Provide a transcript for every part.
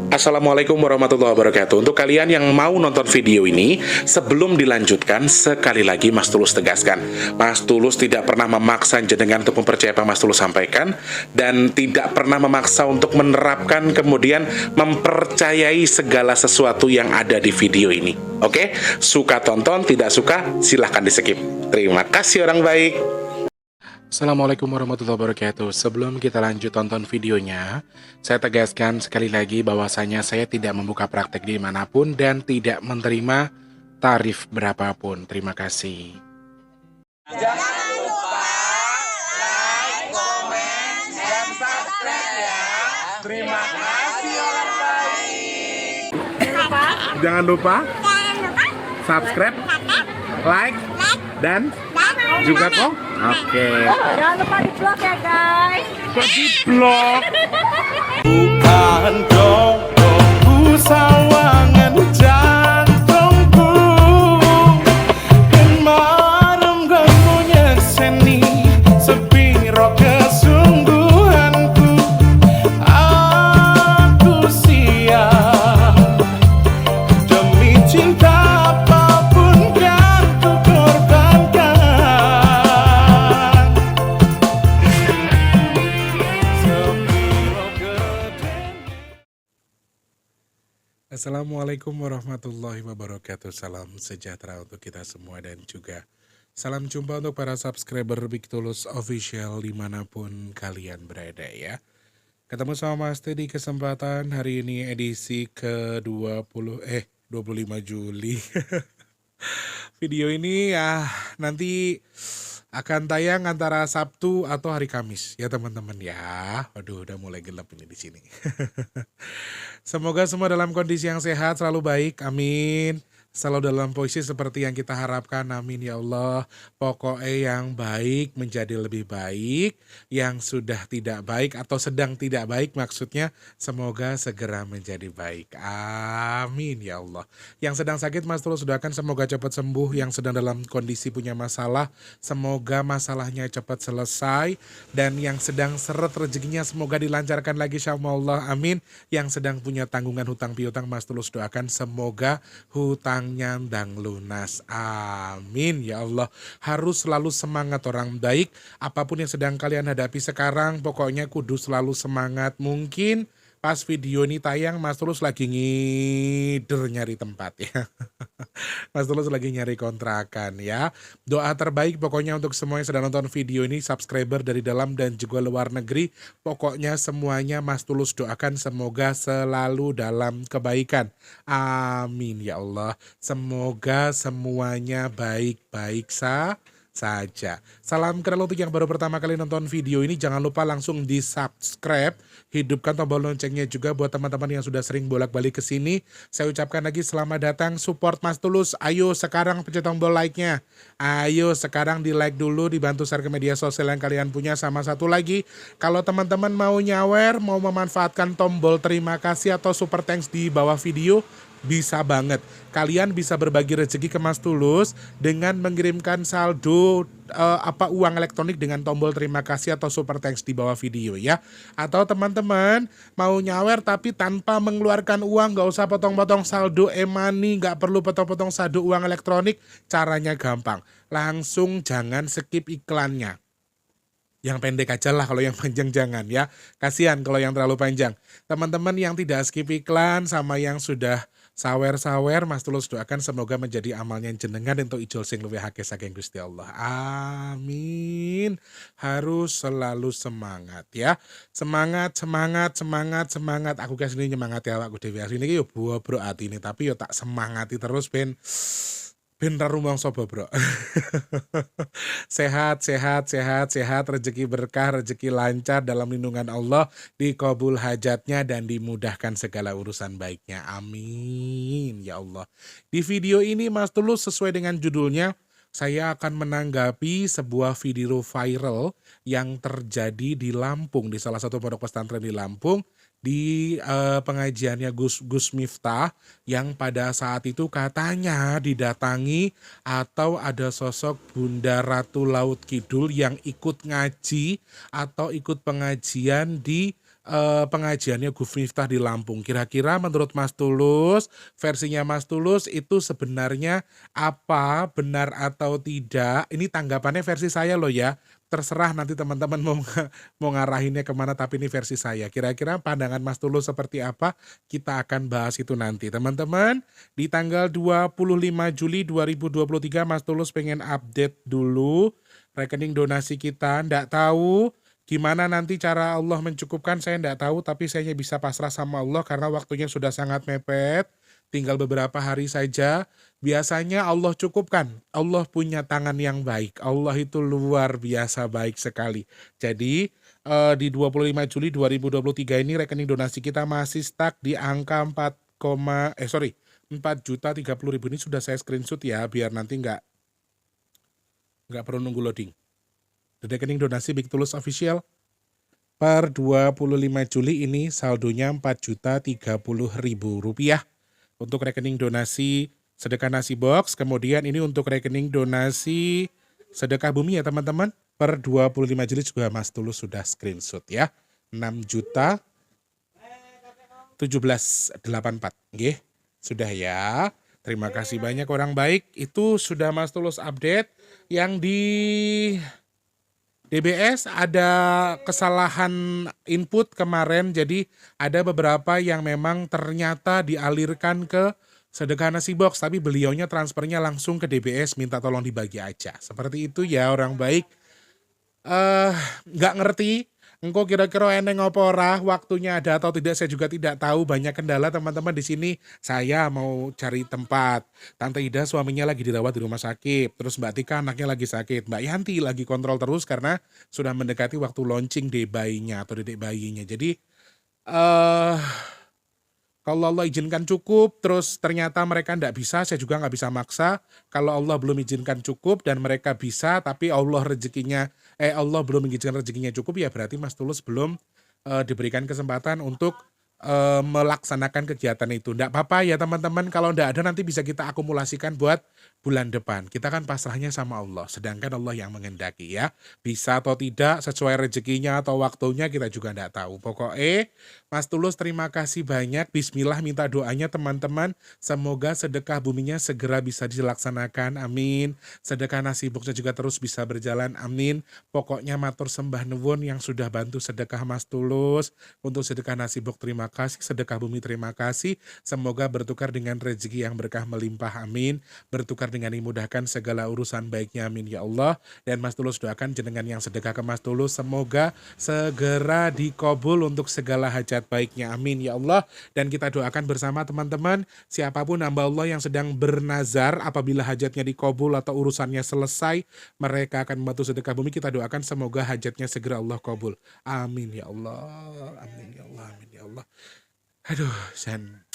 Assalamualaikum warahmatullahi wabarakatuh. Untuk kalian yang mau nonton video ini, sebelum dilanjutkan, sekali lagi Mas Tulus tegaskan, Mas Tulus tidak pernah memaksa jenengan untuk mempercayai apa Mas Tulus sampaikan, dan tidak pernah memaksa untuk menerapkan kemudian mempercayai segala sesuatu yang ada di video ini. Oke? Suka tonton, tidak suka silahkan di skip. Terima kasih orang baik. Assalamualaikum warahmatullahi wabarakatuh. Sebelum kita lanjut tonton videonya, saya tegaskan sekali lagi bahwasanya saya tidak membuka praktek dimanapun dan tidak menerima tarif berapapun. Terima kasih. Jangan lupa like, komen, dan subscribe ya. Terima kasih orang baik. Jangan lupa subscribe, like, dan juga kok. Oke. Jangan lupa di vlog ya guys. Kok di vlog? Bukan jodohku sawangan jantungku, dan marem gamunya seni sepiro kesungguhanku. Aku siap demi cinta apapun kan ku korbankan. Sepiro gedenya. Assalamualaikum warahmatullahi wabarakatuh. Salam sejahtera untuk kita semua dan juga salam jumpa untuk para subscriber Big Tulus Official dimanapun kalian berada ya. Ketemu sama Mas T di kesempatan hari ini edisi ke-25 Juli. Video ini ya nanti akan tayang antara Sabtu atau hari Kamis ya teman-teman ya. Waduh udah mulai gelap ini di sini. Semoga semua dalam kondisi yang sehat, selalu baik, amin. Selalu dalam posisi seperti yang kita harapkan, amin ya Allah. Pokoknya yang baik menjadi lebih baik, yang sudah tidak baik atau sedang tidak baik maksudnya semoga segera menjadi baik, amin ya Allah. Yang sedang sakit Mas Tulus doakan semoga cepat sembuh, yang sedang dalam kondisi punya masalah semoga masalahnya cepat selesai, dan yang sedang seret rezekinya semoga dilancarkan lagi insya Allah, amin. Yang sedang punya tanggungan hutang piutang Mas Tulus doakan semoga hutangnya ndang lunas, amin ya Allah. Harus selalu semangat orang baik, apapun yang sedang kalian hadapi sekarang pokoknya kudu selalu semangat. Mungkin pas video ini tayang Mas Tulus lagi ngider nyari tempat ya. Mas Tulus lagi nyari kontrakan ya. Doa terbaik pokoknya untuk semua yang sedang nonton video ini, subscriber dari dalam dan juga luar negeri. Pokoknya semuanya Mas Tulus doakan semoga selalu dalam kebaikan. Amin ya Allah. Semoga semuanya baik-baik saja. Salam kenal untuk yang baru pertama kali nonton video ini, jangan lupa langsung di subscribe, hidupkan tombol loncengnya juga buat teman-teman yang sudah sering bolak-balik ke sini. Saya ucapkan lagi selamat datang, support Mas Tulus. Ayo sekarang pencet tombol like-nya. Ayo sekarang di like dulu, dibantu share ke media sosial yang kalian punya. Sama satu lagi, kalau teman-teman mau nyawer, mau memanfaatkan tombol terima kasih atau super thanks di bawah video, bisa banget. Kalian bisa berbagi rezeki ke Mas Tulus dengan mengirimkan saldo uang elektronik dengan tombol terima kasih atau super thanks di bawah video ya. Atau teman-teman mau nyawer tapi tanpa mengeluarkan uang, nggak usah potong-potong saldo e-money, nggak perlu potong-potong saldo uang elektronik. Caranya gampang. Langsung jangan skip iklannya. Yang pendek aja lah, kalau yang panjang jangan ya. Kasihan kalau yang terlalu panjang. Teman-teman yang tidak skip iklan sama yang sudah sawer-sawer, Mas Tulus doakan semoga menjadi amalnya jenengan untuk ijol sing luwih akeh saking Gusti Allah. Amin. Harus selalu semangat ya. Semangat, semangat, semangat, semangat. Aku kasih ini nyemangat ya awakku dhewe. Asline iki yo bobrok atine tapi yo tak semangati terus ben rumangsa bobrok. Sehat, sehat, sehat, sehat, rezeki berkah, rezeki lancar dalam lindungan Allah, dikabul hajatnya dan dimudahkan segala urusan baiknya. Amin ya Allah. Di video ini Mas Tulus sesuai dengan judulnya, saya akan menanggapi sebuah video viral yang terjadi di Lampung, di salah satu pondok pesantren di Lampung, di pengajiannya Gus Miftah, yang pada saat itu katanya didatangi atau ada sosok Bunda Ratu Laut Kidul yang ikut ngaji atau ikut pengajian di pengajiannya Gus Miftah di Lampung. Kira-kira menurut Mas Tulus, versinya Mas Tulus itu sebenarnya apa, benar atau tidak? Ini tanggapannya versi saya loh ya. Terserah nanti teman-teman mau ngarahinnya kemana, tapi ini versi saya. Kira-kira pandangan Mas Tulus seperti apa? Kita akan bahas itu nanti. Teman-teman, di tanggal 25 Juli 2023 Mas Tulus pengen update dulu rekening donasi kita. Nggak tahu gimana nanti cara Allah mencukupkan, saya nggak tahu, tapi saya bisa pasrah sama Allah karena waktunya sudah sangat mepet. Tinggal beberapa hari saja. Biasanya Allah cukupkan. Allah punya tangan yang baik. Allah itu luar biasa baik sekali. Jadi di 25 Juli 2023 ini rekening donasi kita masih stuck di angka 4.030.000. Ini sudah saya screenshot ya, biar nanti nggak perlu nunggu loading. Rekening donasi Big Tulus Official per 25 Juli ini saldonya Rp4.030.000 untuk rekening donasi sedekah nasi box. Kemudian ini untuk rekening donasi sedekah bumi ya teman-teman. Per 25 Juli juga Mas Tulus sudah screenshot ya. 6.017.84. Nggih, sudah ya. Terima kasih banyak orang baik. Itu sudah Mas Tulus update. Yang di DBS ada kesalahan input kemarin, jadi ada beberapa yang memang ternyata dialirkan ke sedekah nasi box, tapi beliaunya transfernya langsung ke DBS, minta tolong dibagi aja. Seperti itu ya orang baik. Nggak ngerti, engkau kira-kira eneng apa ora, waktunya ada atau tidak saya juga tidak tahu. Banyak kendala teman-teman di sini. Saya mau cari tempat. Tante Ida suaminya lagi dirawat di rumah sakit. Terus Mbak Tika anaknya lagi sakit. Mbak Yanti lagi kontrol terus karena sudah mendekati waktu launching bayinya atau dedek bayinya. Jadi kalau Allah izinkan cukup, terus ternyata mereka tidak bisa, saya juga nggak bisa maksa. Kalau Allah belum izinkan cukup dan mereka bisa, tapi Allah belum mengizinkan rezekinya cukup, ya berarti Mas Tulus belum diberikan kesempatan untuk melaksanakan kegiatan itu. Nggak apa-apa ya teman-teman, kalau nggak ada nanti bisa kita akumulasikan buat bulan depan. Kita kan pasrahnya sama Allah, sedangkan Allah yang menghendaki ya. Bisa atau tidak sesuai rezekinya atau waktunya kita juga nggak tahu. Pokoknya Mas Tulus terima kasih banyak. Bismillah minta doanya teman-teman. Semoga sedekah buminya segera bisa dilaksanakan. Amin. Sedekah nasi boxnya juga terus bisa berjalan. Amin. Pokoknya matur sembah nuwun yang sudah bantu sedekah Mas Tulus. Untuk sedekah nasi box terima kasih. Sedekah bumi terima kasih. Semoga bertukar dengan rezeki yang berkah melimpah. Amin. Bertukar dengan dimudahkan segala urusan baiknya. Amin ya Allah. Dan Mas Tulus doakan jenengan yang sedekah ke Mas Tulus semoga segera dikabul untuk segala hajat baiknya. Amin ya Allah. Dan kita doakan bersama teman-teman, siapapun hamba Allah yang sedang bernazar, apabila hajatnya dikabul atau urusannya selesai, mereka akan membantu sedekah bumi. Kita doakan semoga hajatnya segera Allah kabul. Amin ya Allah. Amin ya Allah. Amin ya Allah. Aduh, Sen.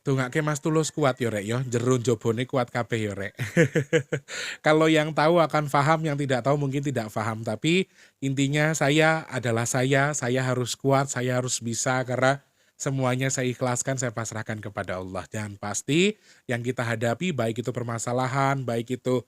Tungake Mas Tulus kuat yo rek yo, jerun jobone kuat kabeh yo rek. Kalau yang tahu akan paham, yang tidak tahu mungkin tidak paham, tapi intinya saya adalah saya harus kuat, saya harus bisa karena semuanya saya ikhlaskan, saya pasrahkan kepada Allah. Dan pasti yang kita hadapi baik itu permasalahan, baik itu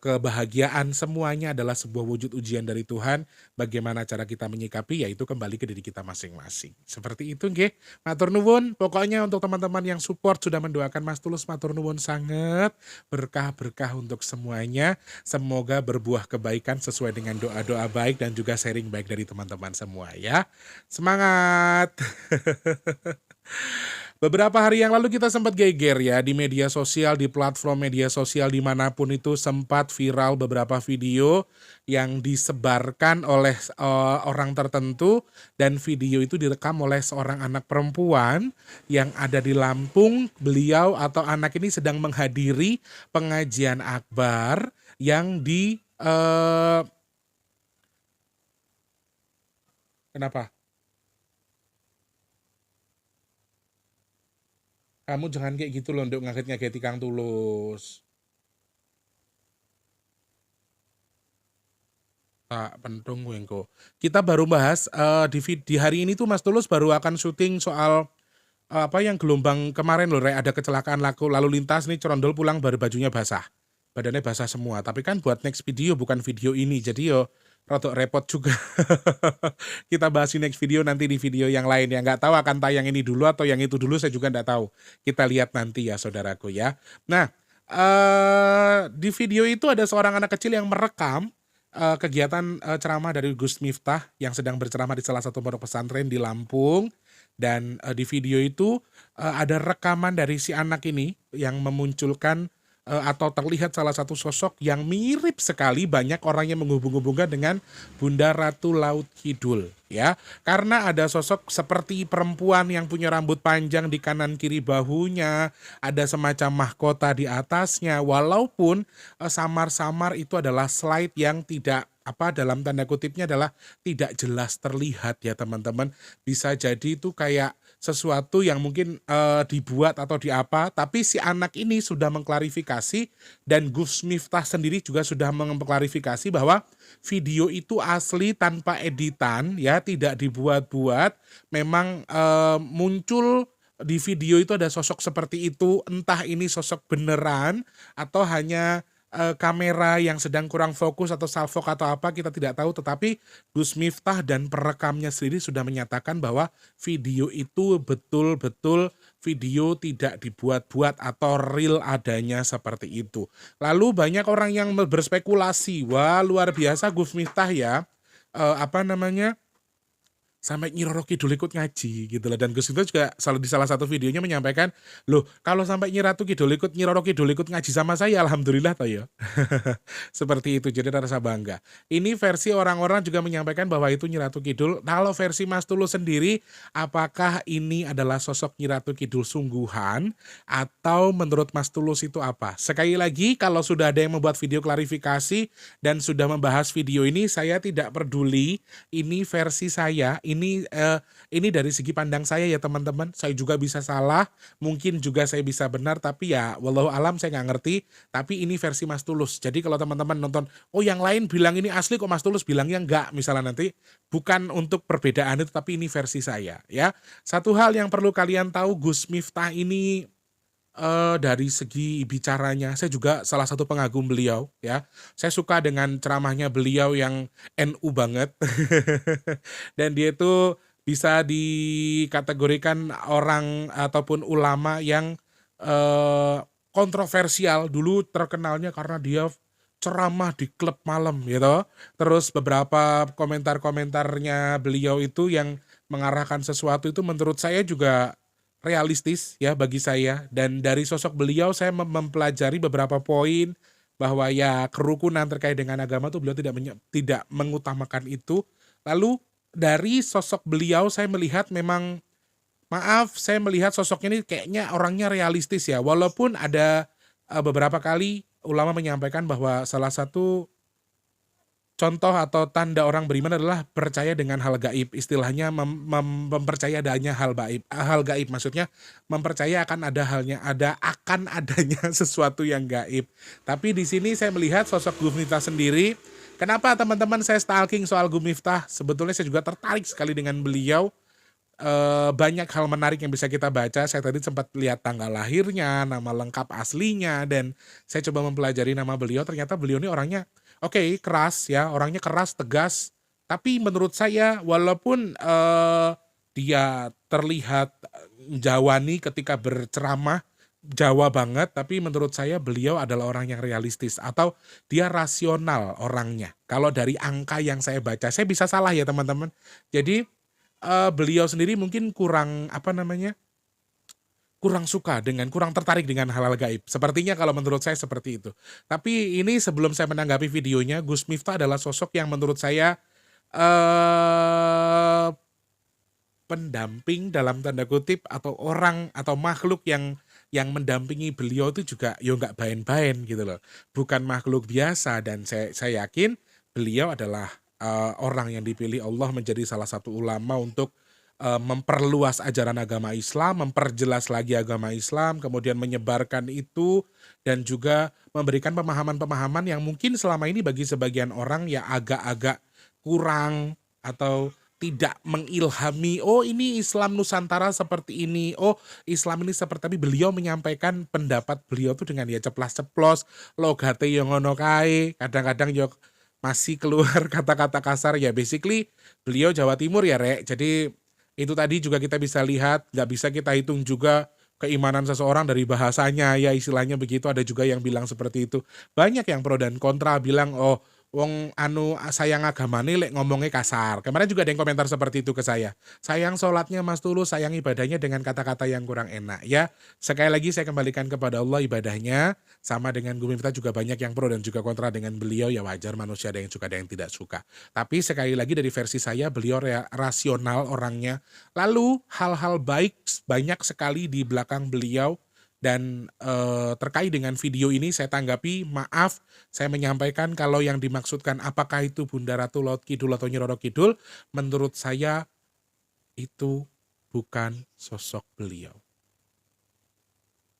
kebahagiaan, semuanya adalah sebuah wujud ujian dari Tuhan. Bagaimana cara kita menyikapi, yaitu kembali ke diri kita masing-masing. Seperti itu nggih. Matur nuwun. Pokoknya untuk teman-teman yang support sudah mendoakan Mas Tulus, matur nuwun sangat. Berkah-berkah untuk semuanya. Semoga berbuah kebaikan sesuai dengan doa-doa baik dan juga sharing baik dari teman-teman semua ya. Semangat. Beberapa hari yang lalu kita sempat geger ya di media sosial, di platform media sosial dimanapun itu sempat viral beberapa video yang disebarkan oleh orang tertentu, dan video itu direkam oleh seorang anak perempuan yang ada di Lampung. Beliau atau anak ini sedang menghadiri pengajian akbar yang di kenapa? Kamu jangan kayak gitu loh, untuk ngaget-ngageti Kang Tulus. Tak pentung gue engko. Kita baru bahas di hari ini tuh Mas Tulus baru akan syuting soal apa yang gelombang kemarin loh, Rek, ada kecelakaan lalu lintas nih, cerondol pulang baru bajunya basah. Badannya basah semua. Tapi kan buat next video bukan video ini. Jadi yo rodok repot juga. Kita bahas di next video nanti di video yang lain ya. Nggak tahu akan tayang ini dulu atau yang itu dulu saya juga nggak tahu. Kita lihat nanti ya saudaraku ya. Nah, di video itu ada seorang anak kecil yang merekam kegiatan ceramah dari Gus Miftah yang sedang berceramah di salah satu pondok pesantren di Lampung. Dan di video itu ada rekaman dari si anak ini yang memunculkan atau terlihat salah satu sosok yang mirip sekali, banyak orang yang menghubung-hubungkan dengan Bunda Ratu Laut Kidul ya. Karena ada sosok seperti perempuan yang punya rambut panjang di kanan kiri bahunya, ada semacam mahkota di atasnya, walaupun samar-samar itu adalah slide yang tidak dalam tanda kutipnya adalah tidak jelas terlihat ya teman-teman. Bisa jadi itu kayak sesuatu yang mungkin dibuat atau diapa, tapi si anak ini sudah mengklarifikasi dan Gus Miftah sendiri juga sudah mengklarifikasi bahwa video itu asli tanpa editan ya, tidak dibuat-buat. Memang muncul di video itu ada sosok seperti itu, entah ini sosok beneran atau hanya kamera yang sedang kurang fokus atau salfok atau apa kita tidak tahu, tetapi Gus Miftah dan perekamnya sendiri sudah menyatakan bahwa video itu betul-betul video tidak dibuat-buat atau real adanya seperti itu. Lalu banyak orang yang berspekulasi, wah luar biasa Gus Miftah ya, sampai Nyi Roro Kidul ikut ngaji gitu loh. Dan Gus Miftah juga di salah satu videonya menyampaikan, loh kalau sampai Nyi Roro Kidul ikut ngaji sama saya, alhamdulillah toh ya. Seperti itu, jadi rasa bangga. Ini versi orang-orang juga menyampaikan bahwa itu Nyi Ratu Kidul. Kalau versi Mas Tulus sendiri, apakah ini adalah sosok Nyi Ratu Kidul sungguhan atau menurut Mas Tulus itu apa? Sekali lagi, kalau sudah ada yang membuat video klarifikasi dan sudah membahas video ini, saya tidak peduli. Ini versi saya. Ini dari segi pandang saya ya teman-teman. Saya juga bisa salah, mungkin juga saya bisa benar, tapi ya wallahu alam saya nggak ngerti. Tapi ini versi Mas Tulus. Jadi kalau teman-teman nonton, oh yang lain bilang ini asli kok Mas Tulus bilangnya enggak, misalnya nanti, bukan untuk perbedaan itu, tapi ini versi saya ya. Satu hal yang perlu kalian tahu, Gus Miftah ini dari segi bicaranya, saya juga salah satu pengagum beliau ya. Saya suka dengan ceramahnya beliau yang NU banget. Dan dia itu bisa dikategorikan orang ataupun ulama yang kontroversial. Dulu terkenalnya karena dia ceramah di klub malam gitu. Terus beberapa komentar-komentarnya beliau itu yang mengarahkan sesuatu itu menurut saya juga realistis ya bagi saya. Dan dari sosok beliau saya mempelajari beberapa poin bahwa ya kerukunan terkait dengan agama tuh beliau tidak mengutamakan itu. Lalu dari sosok beliau saya melihat memang, saya melihat sosoknya ini kayaknya orangnya realistis ya. Walaupun ada beberapa kali ulama menyampaikan bahwa salah satu contoh atau tanda orang beriman adalah percaya dengan hal gaib. Istilahnya mempercaya adanya hal gaib. Maksudnya mempercaya akan adanya sesuatu yang gaib. Tapi di sini saya melihat sosok Gus Miftah sendiri. Kenapa teman-teman saya stalking soal Gus Miftah? Sebetulnya saya juga tertarik sekali dengan beliau. Banyak hal menarik yang bisa kita baca. Saya tadi sempat lihat tanggal lahirnya, nama lengkap aslinya, dan saya coba mempelajari nama beliau. Ternyata beliau ini orangnya keras ya, orangnya keras, tegas. Tapi menurut saya walaupun dia terlihat Jawani ketika berceramah, Jawa banget, tapi menurut saya beliau adalah orang yang realistis atau dia rasional orangnya. Kalau dari angka yang saya baca, saya bisa salah ya teman-teman. Jadi beliau sendiri mungkin kurang tertarik dengan hal-hal gaib. Sepertinya kalau menurut saya seperti itu. Tapi ini sebelum saya menanggapi videonya, Gus Miftah adalah sosok yang menurut saya pendamping dalam tanda kutip, atau orang atau makhluk yang mendampingi beliau itu juga nggak bain-bain gitu loh. Bukan makhluk biasa, dan saya yakin beliau adalah orang yang dipilih Allah menjadi salah satu ulama untuk memperluas ajaran agama Islam, memperjelas lagi agama Islam, kemudian menyebarkan itu, dan juga memberikan pemahaman-pemahaman yang mungkin selama ini bagi sebagian orang ya agak-agak kurang atau tidak mengilhami. Oh ini Islam Nusantara seperti ini, oh Islam ini seperti, tapi beliau menyampaikan pendapat beliau tuh dengan ya ceplas-ceplos, logate yang ngono kae, kadang-kadang masih keluar kata-kata kasar ya basically beliau Jawa Timur ya Rek. Jadi itu tadi juga kita bisa lihat, nggak bisa kita hitung juga keimanan seseorang dari bahasanya ya istilahnya begitu. Ada juga yang bilang seperti itu. Banyak yang pro dan kontra bilang oh wong anu sayang agamane lek ngomongnya kasar. Kemarin juga ada yang komentar seperti itu ke saya. Sayang sholatnya Mas Tulus, sayang ibadahnya dengan kata-kata yang kurang enak. Ya sekali lagi saya kembalikan kepada Allah ibadahnya. Sama dengan Gu Miftah juga banyak yang pro dan juga kontra dengan beliau. Ya wajar manusia ada yang suka ada yang tidak suka. Tapi sekali lagi dari versi saya beliau rasional orangnya. Lalu hal-hal baik banyak sekali di belakang beliau. Dan terkait dengan video ini saya tanggapi, maaf saya menyampaikan kalau yang dimaksudkan apakah itu Bunda Ratu Laut Kidul atau Nyi Roro Kidul, menurut saya itu bukan sosok beliau.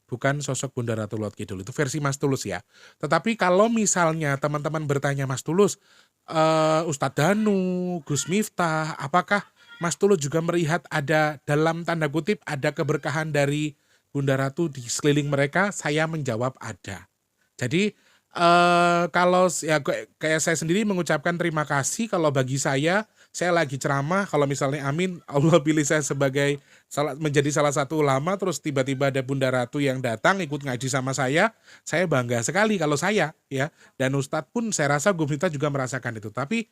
Bukan sosok Bunda Ratu Laut Kidul, itu versi Mas Tulus ya. Tetapi kalau misalnya teman-teman bertanya Mas Tulus, Ustadz Danu, Gus Miftah, apakah Mas Tulus juga melihat ada dalam tanda kutip ada keberkahan dari Bunda Ratu di sekeliling mereka? Saya menjawab ada. Jadi kalau ya kayak saya sendiri mengucapkan terima kasih kalau bagi saya lagi ceramah kalau misalnya amin Allah pilih saya sebagai menjadi salah satu ulama terus tiba-tiba ada Bunda Ratu yang datang ikut ngaji sama saya bangga sekali kalau saya ya. Dan Ustadz pun saya rasa Gus Miftah juga merasakan itu. Tapi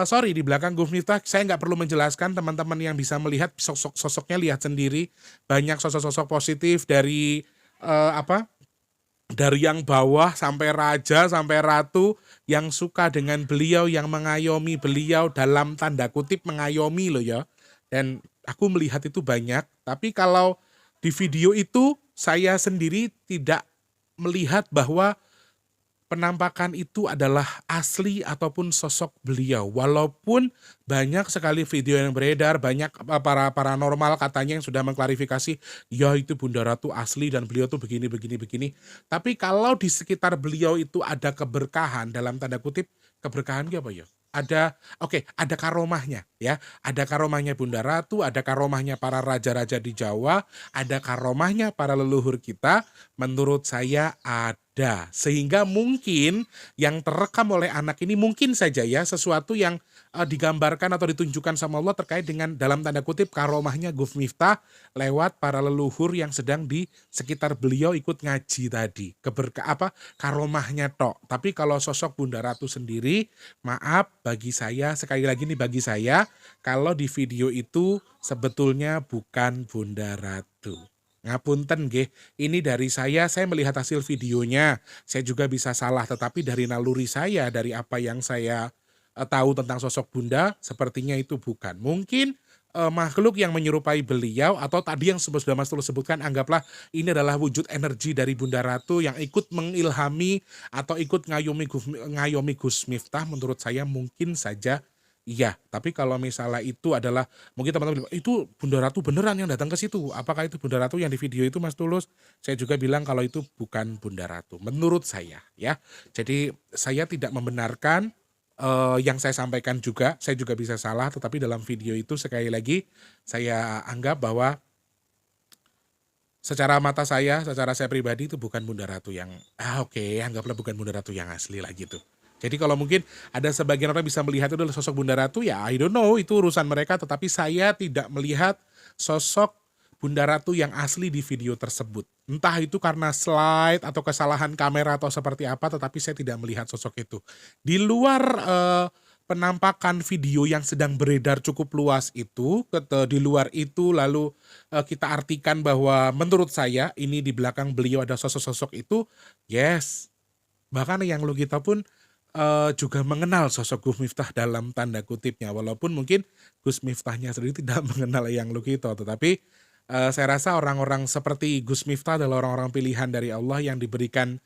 sorry di belakang Gus Miftah saya nggak perlu menjelaskan, teman-teman yang bisa melihat sosoknya lihat sendiri. Banyak sosok-sosok positif dari dari yang bawah sampai raja sampai ratu yang suka dengan beliau, yang mengayomi beliau dalam tanda kutip mengayomi loh ya. Dan aku melihat itu banyak. Tapi kalau di video itu saya sendiri tidak melihat bahwa penampakan itu adalah asli ataupun sosok beliau. Walaupun banyak sekali video yang beredar, banyak para paranormal katanya yang sudah mengklarifikasi, ya itu Bunda Ratu asli dan beliau tuh begini. Tapi kalau di sekitar beliau itu ada keberkahan, dalam tanda kutip, keberkahannya apa ya? Ada karomahnya ya. Ada karomahnya Bunda Ratu, ada karomahnya para raja-raja di Jawa, ada karomahnya para leluhur kita. Menurut saya ada. Sehingga mungkin yang terekam oleh anak ini mungkin saja ya sesuatu yang digambarkan atau ditunjukkan sama Allah terkait dengan dalam tanda kutip karomahnya Gus Miftah lewat para leluhur yang sedang di sekitar beliau ikut ngaji tadi. Karomahnya tok. Tapi kalau sosok Bunda Ratu sendiri, maaf bagi saya, sekali lagi nih bagi saya, kalau di video itu sebetulnya bukan Bunda Ratu. Ngapunten nggih, ini dari saya melihat hasil videonya, saya juga bisa salah, tetapi dari naluri saya, dari apa yang saya tahu tentang sosok Bunda, sepertinya itu bukan. Mungkin makhluk yang menyerupai beliau, atau tadi yang sudah Mas Tulus sebutkan, anggaplah ini adalah wujud energi dari Bunda Ratu yang ikut mengilhami atau ikut ngayomi Gus Miftah, menurut saya mungkin saja iya. Tapi kalau misalnya itu adalah, mungkin teman-teman bilang, itu Bunda Ratu beneran yang datang ke situ. Apakah itu Bunda Ratu yang di video itu Mas Tulus? Saya juga bilang kalau itu bukan Bunda Ratu. Menurut saya ya. Jadi saya tidak membenarkan yang saya sampaikan juga. Saya juga bisa salah. Tetapi dalam video itu sekali lagi saya anggap bahwa secara mata saya, secara saya pribadi itu bukan Bunda Ratu yang anggaplah bukan Bunda Ratu yang asli lah gitu. Jadi kalau mungkin ada sebagian orang bisa melihat itu adalah sosok Bunda Ratu, ya I don't know, itu urusan mereka. Tetapi saya tidak melihat sosok Bunda Ratu yang asli di video tersebut. Entah itu karena slide atau kesalahan kamera atau seperti apa, tetapi saya tidak melihat sosok itu. Di luar penampakan video yang sedang beredar cukup luas itu, di luar itu lalu kita artikan bahwa menurut saya ini di belakang beliau ada sosok-sosok itu, yes. Bahkan yang kita pun juga mengenal sosok Gus Miftah dalam tanda kutipnya, walaupun mungkin Gus Miftahnya sendiri tidak mengenal yang Lukito, tetapi saya rasa orang-orang seperti Gus Miftah adalah orang-orang pilihan dari Allah yang diberikan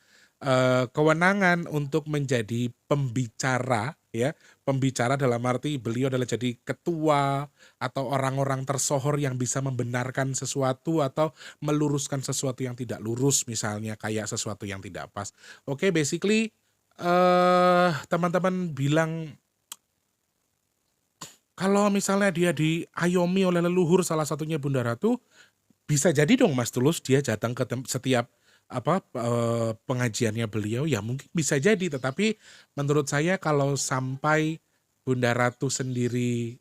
kewenangan untuk menjadi pembicara ya, pembicara dalam arti beliau adalah jadi ketua atau orang-orang tersohor yang bisa membenarkan sesuatu atau meluruskan sesuatu yang tidak lurus, misalnya kayak sesuatu yang tidak pas. Oke, basically teman-teman bilang kalau misalnya dia diayomi oleh leluhur salah satunya Bunda Ratu, bisa jadi dong Mas Tulus dia datang ke setiap pengajiannya beliau ya mungkin bisa jadi, tetapi menurut saya kalau sampai Bunda Ratu sendiri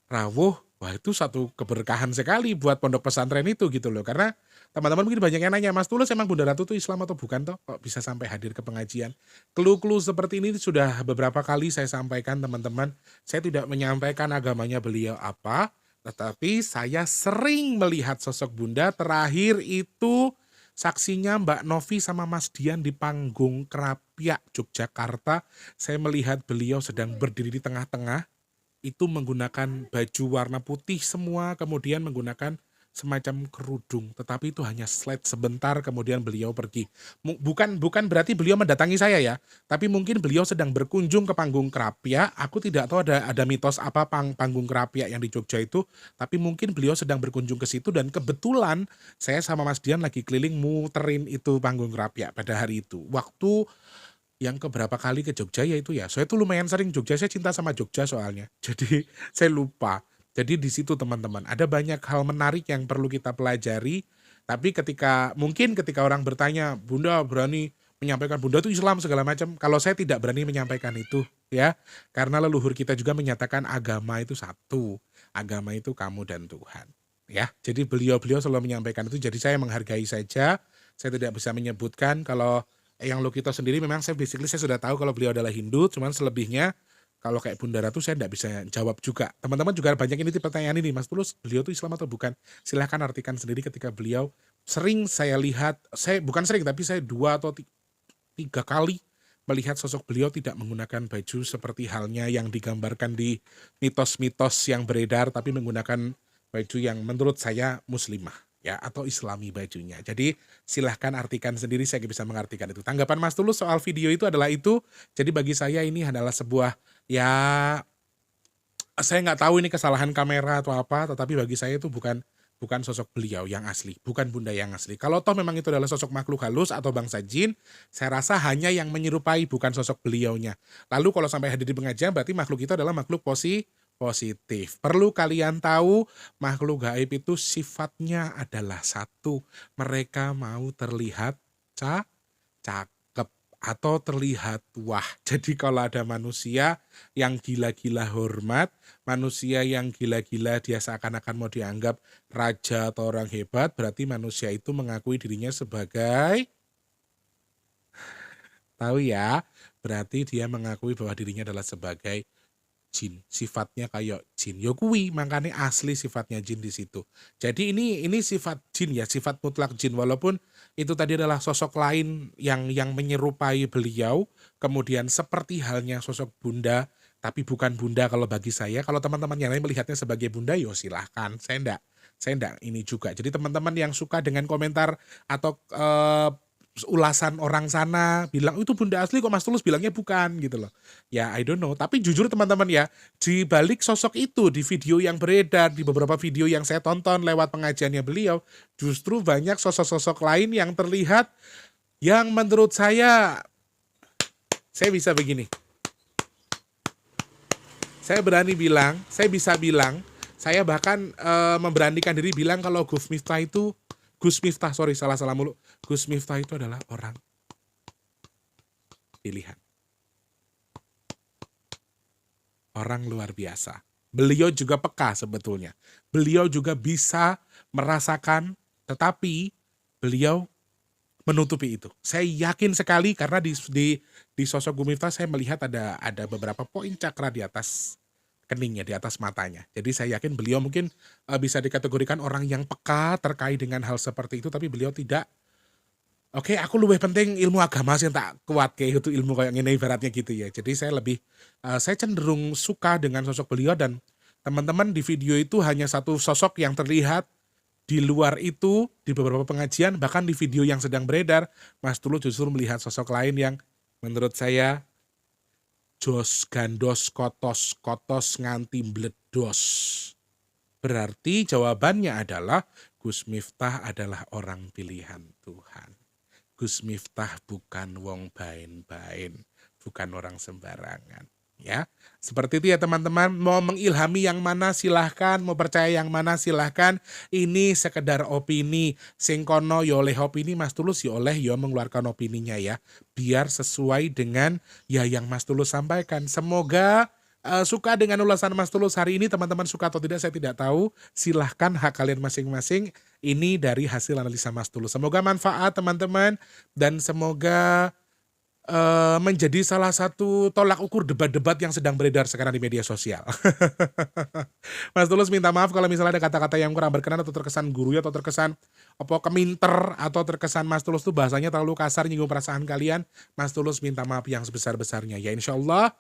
rawuh, wah itu satu keberkahan sekali buat pondok pesantren itu gitu loh. Karena teman-teman mungkin banyak yang nanya, Mas Tulus emang Bunda Ratu itu Islam atau bukan toh? Kok bisa sampai hadir ke pengajian? Clue-clue seperti ini sudah beberapa kali saya sampaikan teman-teman. Saya tidak menyampaikan agamanya beliau apa, tetapi saya sering melihat sosok Bunda. Terakhir itu saksinya Mbak Novi sama Mas Dian di panggung Krapyak Yogyakarta. Saya melihat beliau sedang berdiri di tengah-tengah itu menggunakan baju warna putih semua, kemudian menggunakan semacam kerudung, tetapi itu hanya slide sebentar kemudian beliau pergi. Bukan berarti beliau mendatangi saya ya, tapi mungkin beliau sedang berkunjung ke panggung Krapyak. Aku tidak tahu ada mitos apa panggung Krapyak yang di Jogja itu, tapi mungkin beliau sedang berkunjung ke situ dan kebetulan saya sama Mas Dian lagi keliling muterin itu panggung Krapyak pada hari itu. Waktu yang keberapa kali ke Jogja ya itu ya. Saya tuh lumayan sering Jogja, saya cinta sama Jogja soalnya. Jadi saya lupa. Jadi di situ teman-teman, ada banyak hal menarik yang perlu kita pelajari. Tapi mungkin ketika orang bertanya, Bunda berani menyampaikan Bunda itu Islam segala macam. Kalau saya tidak berani menyampaikan itu ya. Karena leluhur kita juga menyatakan agama itu satu. Agama itu kamu dan Tuhan. Ya, jadi beliau selalu menyampaikan itu. Jadi saya menghargai saja. Saya tidak bisa menyebutkan kalau yang Lokito sendiri memang saya sudah tahu kalau beliau adalah Hindu, cuman selebihnya kalau kayak Bunda Ratu saya tidak bisa jawab juga. Teman-teman juga banyak ini pertanyaan ini, Mas Tulus beliau itu Islam atau bukan? Silahkan artikan sendiri ketika beliau sering saya lihat, saya bukan sering tapi saya 2 atau 3 kali melihat sosok beliau tidak menggunakan baju seperti halnya yang digambarkan di mitos-mitos yang beredar, tapi menggunakan baju yang menurut saya muslimah ya atau islami bajunya. Jadi silahkan artikan sendiri, saya bisa mengartikan itu. Tanggapan Mas Tulus soal video itu adalah itu. Jadi bagi saya ini adalah sebuah ya saya nggak tahu ini kesalahan kamera atau apa, tetapi bagi saya itu bukan sosok beliau yang asli, bukan Bunda yang asli. Kalau toh memang itu adalah sosok makhluk halus atau bangsa jin, saya rasa hanya yang menyerupai bukan sosok beliaunya. Lalu kalau sampai hadir di pengajian berarti makhluk itu adalah makhluk positif. Perlu kalian tahu makhluk gaib itu sifatnya adalah satu. Mereka mau terlihat cakep atau terlihat wah. Jadi kalau ada manusia yang gila-gila hormat, manusia yang gila-gila dia seakan-akan mau dianggap raja atau orang hebat, berarti manusia itu mengakui dirinya sebagai, tahu ya, berarti dia mengakui bahwa dirinya adalah sebagai jin, sifatnya kayak jin. Yo kuwi makanya asli sifatnya jin di situ. Jadi ini sifat jin ya, sifat mutlak jin, walaupun itu tadi adalah sosok lain yang menyerupai beliau, kemudian seperti halnya sosok Bunda, tapi bukan Bunda kalau bagi saya. Kalau teman-teman yang lain melihatnya sebagai Bunda, yo silahkan. Saya enggak ini juga. Jadi teman-teman yang suka dengan komentar atau ulasan orang sana bilang itu Bunda asli kok Mas Tulus bilangnya bukan gitu loh. Ya I don't know, tapi jujur teman-teman ya, di balik sosok itu di video yang beredar, di beberapa video yang saya tonton lewat pengajiannya beliau, justru banyak sosok-sosok lain yang terlihat yang menurut saya bisa begini. Saya berani bilang, saya bisa bilang, saya bahkan memberanikan diri bilang kalau Gus Miftah, salah mulu. Gus Miftah itu adalah orang pilihan. Orang luar biasa. Beliau juga peka sebetulnya. Beliau juga bisa merasakan, tetapi beliau menutupi itu. Saya yakin sekali karena di sosok Gus Miftah saya melihat ada beberapa poin cakra di atas keningnya, di atas matanya. Jadi saya yakin beliau mungkin bisa dikategorikan orang yang peka terkait dengan hal seperti itu, tapi beliau tidak. Oke, aku lebih penting ilmu agama sih yang tak kuat kayak itu, ilmu kayak gini ibaratnya gitu ya. Jadi saya cenderung suka dengan sosok beliau, dan teman-teman di video itu hanya satu sosok yang terlihat. Di luar itu di beberapa pengajian, bahkan di video yang sedang beredar, Mas Tulus justru melihat sosok lain yang menurut saya jos gandos kotos nganti bledos. Berarti jawabannya adalah Gus Miftah adalah orang pilihan Tuhan. Gus Miftah bukan wong bain-bain, bukan orang sembarangan. ya. Seperti itu ya teman-teman, mau mengilhami yang mana silahkan, mau percaya yang mana silahkan. Ini sekedar opini, sing kono ya oleh opini, Mas Tulus ya oleh ya mengeluarkan opininya ya. Biar sesuai dengan ya yang Mas Tulus sampaikan. Semoga suka dengan ulasan Mas Tulus hari ini, teman-teman suka atau tidak saya tidak tahu. Silahkan, hak kalian masing-masing. Ini dari hasil analisa Mas Tulus. Semoga manfaat teman-teman dan semoga menjadi salah satu tolak ukur debat-debat yang sedang beredar sekarang di media sosial. Mas Tulus minta maaf kalau misalnya ada kata-kata yang kurang berkenan atau terkesan gurui atau terkesan keminter atau terkesan Mas Tulus tuh bahasanya terlalu kasar nyinggung perasaan kalian. Mas Tulus minta maaf yang sebesar-besarnya ya, insya Allah.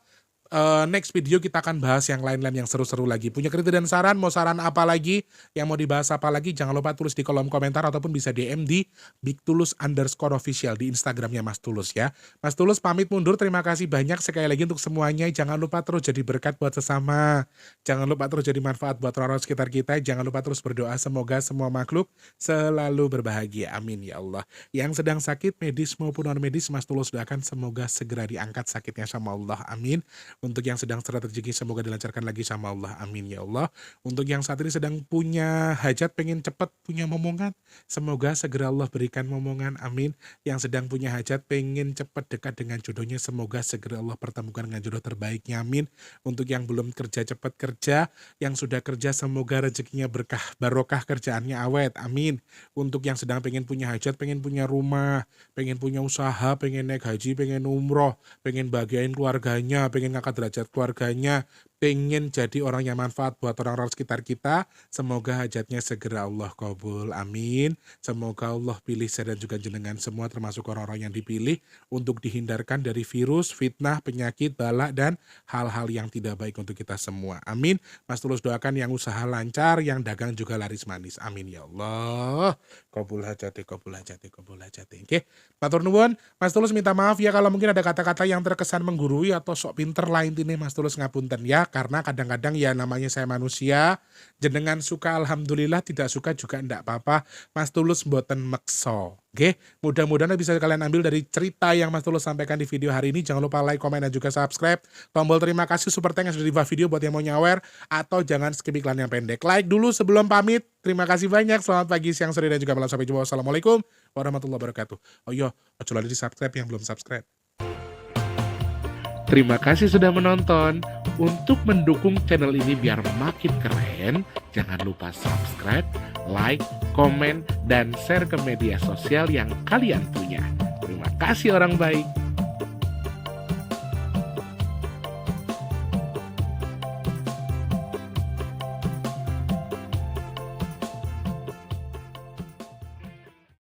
Next video kita akan bahas yang lain-lain yang seru-seru lagi. Punya kritik dan saran, mau saran apa lagi, yang mau dibahas apa lagi, jangan lupa tulis di kolom komentar ataupun bisa DM di @bigtulus_official di Instagramnya Mas Tulus ya. Mas Tulus pamit mundur, terima kasih banyak sekali lagi untuk semuanya. Jangan lupa terus jadi berkat buat sesama, jangan lupa terus jadi manfaat buat orang-orang sekitar kita, jangan lupa terus berdoa semoga semua makhluk selalu berbahagia, amin ya Allah. Yang sedang sakit medis maupun non medis, Mas Tulus doakan semoga segera diangkat sakitnya sama Allah, amin. Untuk yang sedang seret rezeki semoga dilancarkan lagi sama Allah, amin ya Allah. Untuk yang saat ini sedang punya hajat pengen cepat punya momongan, semoga segera Allah berikan momongan, amin. Yang sedang punya hajat pengen cepat dekat dengan jodohnya, semoga segera Allah pertemukan dengan jodoh terbaiknya, amin. Untuk yang belum kerja cepat kerja, yang sudah kerja semoga rezekinya berkah barokah kerjaannya awet, amin. Untuk yang sedang pengen punya hajat, pengen punya rumah, pengen punya usaha, pengen naik haji, pengen umroh, pengen bahagiain keluarganya, pengen ngangkat derajat keluarganya, pengen jadi orang yang manfaat buat orang-orang sekitar kita, semoga hajatnya segera Allah kabul, amin. Semoga Allah pilih saya dan juga jenengan semua termasuk orang-orang yang dipilih untuk dihindarkan dari virus, fitnah, penyakit, bala, dan hal-hal yang tidak baik untuk kita semua, amin. Mas Tulus doakan yang usaha lancar, yang dagang juga laris manis, amin ya Allah. Kabul hajati, kabul hajati, kabul hajati. Oke, matur nuwun. Mas Tulus minta maaf ya kalau mungkin ada kata-kata yang terkesan menggurui atau sok pinter lain ini, Mas Tulus ngapunten ya, karena kadang-kadang ya namanya saya manusia, jenengan suka alhamdulillah, tidak suka juga ndak apa-apa, Mas Tulus mboten mekso. Oke, mudah-mudahan bisa kalian ambil dari cerita yang Mas Tulus sampaikan di video hari ini. Jangan lupa like, komen, dan juga subscribe. Tombol terima kasih super thanks yang sudah di bawah video buat yang mau nyawer, atau jangan skip iklan yang pendek. Like dulu sebelum pamit. Terima kasih banyak. Selamat pagi, siang, sore, dan juga malam. Sampai jumpa. Wassalamualaikum warahmatullahi wabarakatuh. Oh iya, ojo lali di subscribe yang belum subscribe. Terima kasih sudah menonton. Untuk mendukung channel ini biar makin keren, jangan lupa subscribe, like, komen, dan share ke media sosial yang kalian punya. Terima kasih orang baik.